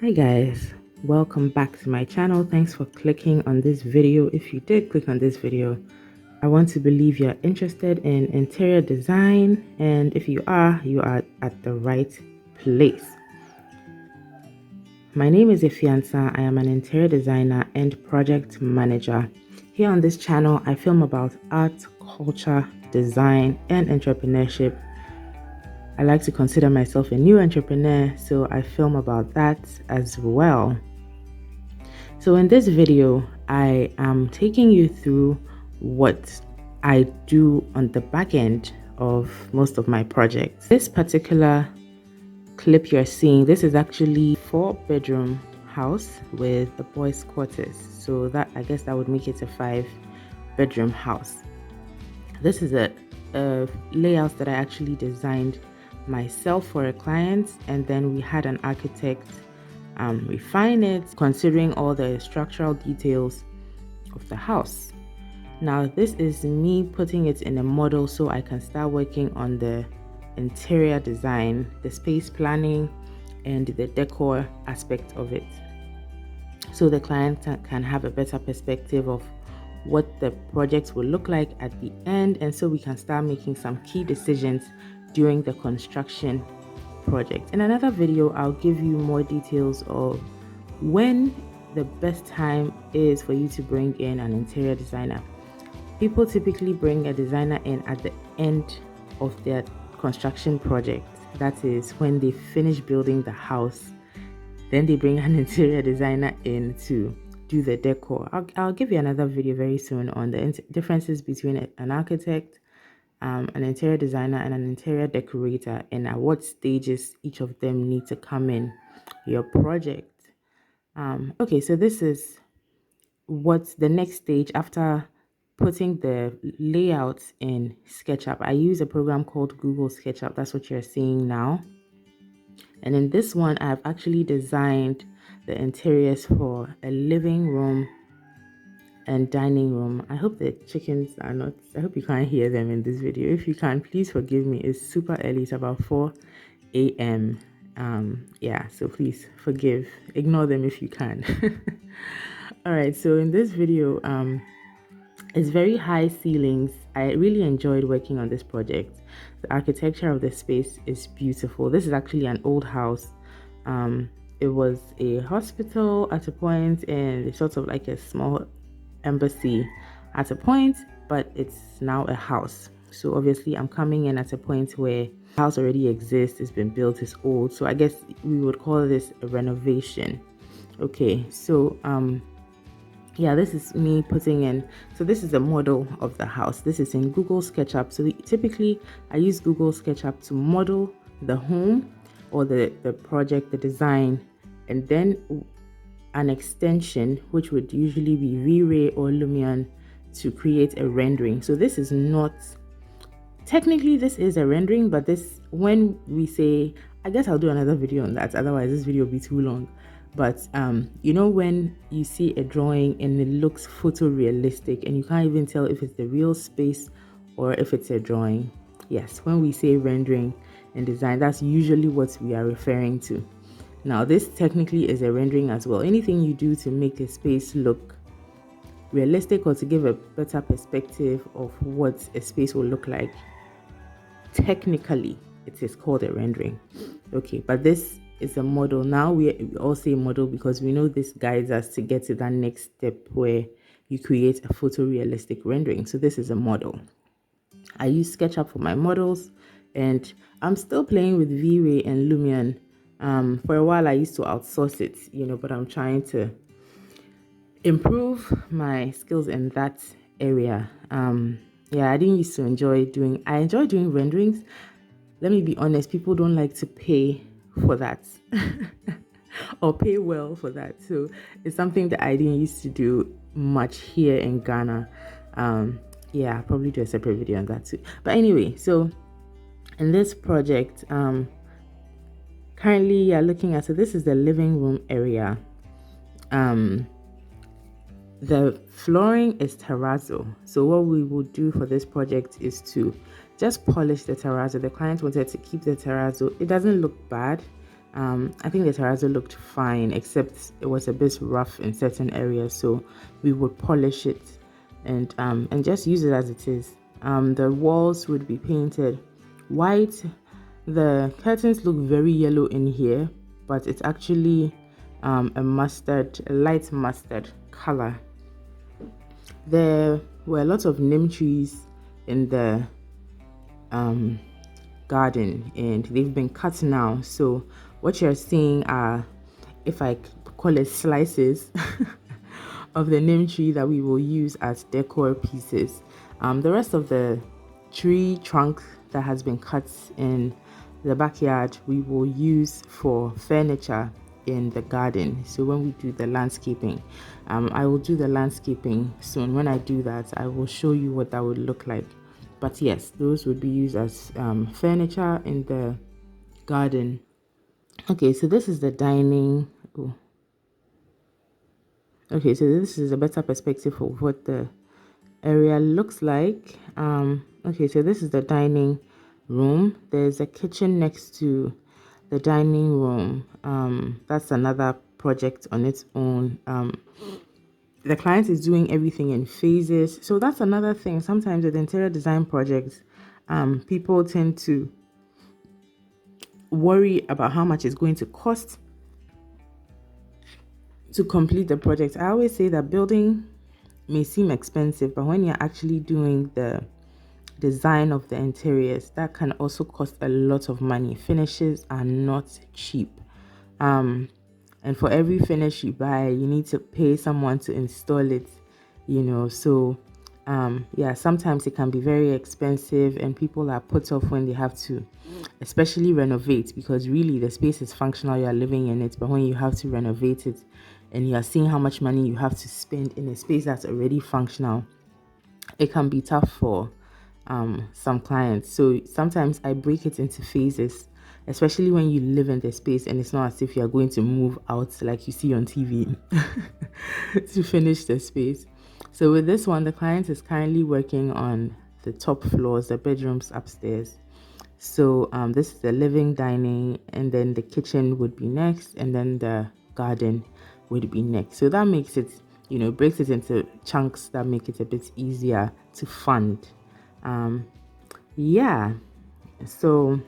Hi guys, welcome back to my channel. Thanks for clicking on this video. If you did click on this video, I want to believe you're interested in interior design, and if you are at the right place. My name is Ifiansa. I am an interior designer and project manager. Here on this channel, I film about art, culture, design, and entrepreneurship. I like to consider myself a new entrepreneur, so I film about that as well. So in this video, I am taking you through what I do on the back end of most of my projects. This particular clip you're seeing, this is actually 4-bedroom house with a boys quarters. So that, I guess that would make it a 5-bedroom house. This is a layout that I actually designed myself for a client, and then we had an architect refine it considering all the structural details of the house. Now this is me putting it in a model so I can start working on the interior design, the space planning, and the decor aspect of it, so the client can have a better perspective of what the project will look like at the end, and so we can start making some key decisions during the construction project. In another video, I'll give you more details of when the best time is for you to bring in an interior designer. People typically bring a designer in at the end of their construction project. That is when they finish building the house. Then they bring an interior designer in to do the decor. I'll give you another video very soon on the differences between an architect, an interior designer, and an interior decorator, and at what stages each of them need to come in your project. Okay, so this is what's the next stage after putting the layout in Sketchup. I use a program called Google Sketchup. That's what you're seeing now. And in this one, I've actually designed the interiors for a living room and dining room. I hope the chickens are not, I hope you can't hear them in this video. If you can, please forgive me. It's super early. It's about 4 a.m. Yeah, so please ignore them if you can. All right, so in this video, it's very high ceilings. I really enjoyed working on this project. The architecture of the space is beautiful. This is actually an old house. It was a hospital at a point, and it's sort of like a small embassy at a point, but it's now a house. So obviously I'm coming in at a point where the house already exists, it's been built, it's old. So I guess we would call this a renovation. Okay, so yeah, this is me putting in, so this is a model of the house. This is in Google SketchUp. So typically I use Google SketchUp to model the home or the project, the design, and then an extension, which would usually be V-Ray or Lumion, to create a rendering. So this is not, technically this is a rendering, but this, when we say, I guess I'll do another video on that, otherwise this video will be too long. But you know, when you see a drawing and it looks photorealistic and you can't even tell if it's the real space or if it's a drawing. Yes, when we say rendering and design, that's usually what we are referring to. Now this technically is a rendering as well. Anything you do to make a space look realistic or to give a better perspective of what a space will look like, technically it is called a rendering. Okay, but this is a model. Now we all say model because we know this guides us to get to that next step where you create a photorealistic rendering. So this is a model. I use SketchUp for my models, and I'm still playing with V-Ray and Lumion. For a while I used to outsource it, but I'm trying to improve my skills in that area. Yeah, I didn't used to enjoy doing renderings. Let me be honest, people don't like to pay for that or pay well for that. So it's something that I didn't used to do much here in Ghana. Yeah, I'll probably do a separate video on that too. But anyway, so in this project, currently you're looking at, so this is the living room area. The flooring is terrazzo. So what we will do for this project is to just polish the terrazzo. The client wanted to keep the terrazzo. It doesn't look bad. I think the terrazzo looked fine, except it was a bit rough in certain areas, so we would polish it and just use it as it is. The walls would be painted white. The curtains look very yellow in here, but it's actually a light mustard color. There were lots of neem trees in the garden, and they've been cut now. So what you're seeing are, if I call it, slices of the neem tree that we will use as decor pieces. The rest of the tree trunk that has been cut in the backyard, we will use for furniture in the garden. So when we do the landscaping, I will do the landscaping soon. When I do that, I will show you what that would look like. But yes, those would be used as furniture in the garden. Okay, so this is the dining. Oh. Okay, so this is a better perspective of what the area looks like. Okay, so this is the dining room. There's a kitchen next to the dining room. That's another project on its own. The client is doing everything in phases, so that's another thing. Sometimes with interior design projects, people tend to worry about how much it's going to cost to complete the project. I always say that building may seem expensive, but when you're actually doing the design of the interiors, that can also cost a lot of money. Finishes are not cheap. And for every finish you buy, you need to pay someone to install it, so yeah, sometimes it can be very expensive, and people are put off when they have to especially renovate, because really the space is functional, you are living in it, but when you have to renovate it and you are seeing how much money you have to spend in a space that's already functional, it can be tough for some clients. So sometimes I break it into phases, especially when you live in the space and it's not as if you're going to move out like you see on TV to finish the space. So with this one, the client is currently working on the top floors, the bedrooms upstairs. So this is the living, dining, and then the kitchen would be next, and then the garden would be next. So that makes it, breaks it into chunks that make it a bit easier to fund. Yeah, so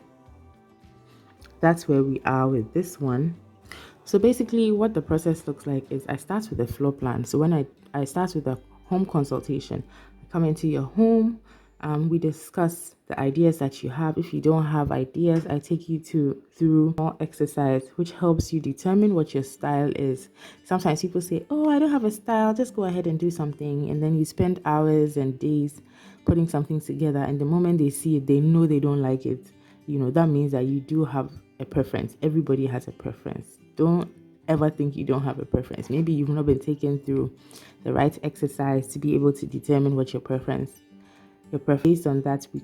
that's where we are with this one. So basically what the process looks like is I start with a floor plan. So when I start with a home consultation, I come into your home, we discuss the ideas that you have. If you don't have ideas, I take you through more exercise, which helps you determine what your style is. Sometimes people say, oh, I don't have a style, just go ahead and do something. And then you spend hours and days putting something together, and the moment they see it, they know they don't like it. That means that you do have a preference. Everybody has a preference. Don't ever think you don't have a preference. Maybe you've not been taken through the right exercise to be able to determine what your preference. Based on that, we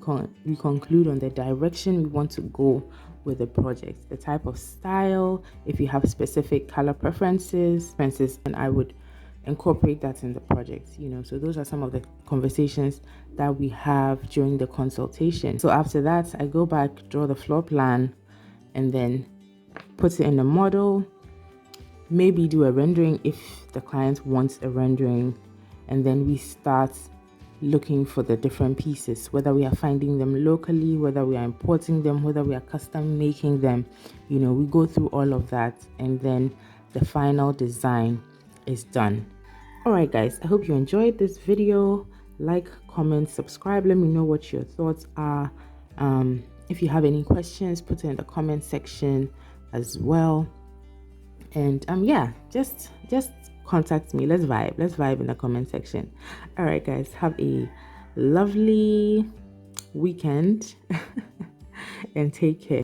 conclude on the direction we want to go with the project, the type of style, if you have specific color preferences, and I would incorporate that in the project. So those are some of the conversations that we have during the consultation. So after that, I go back, draw the floor plan, and then put it in a model, maybe do a rendering if the client wants a rendering, and then we start looking for the different pieces, whether we are finding them locally, whether we are importing them, whether we are custom making them. We go through all of that, and then the final design is done. All right, guys, I hope you enjoyed this video. Like, comment, subscribe. Let me know what your thoughts are. If you have any questions, put it in the comment section as well. And yeah, just contact me. Let's vibe in the comment section. All right, guys, have a lovely weekend and take care.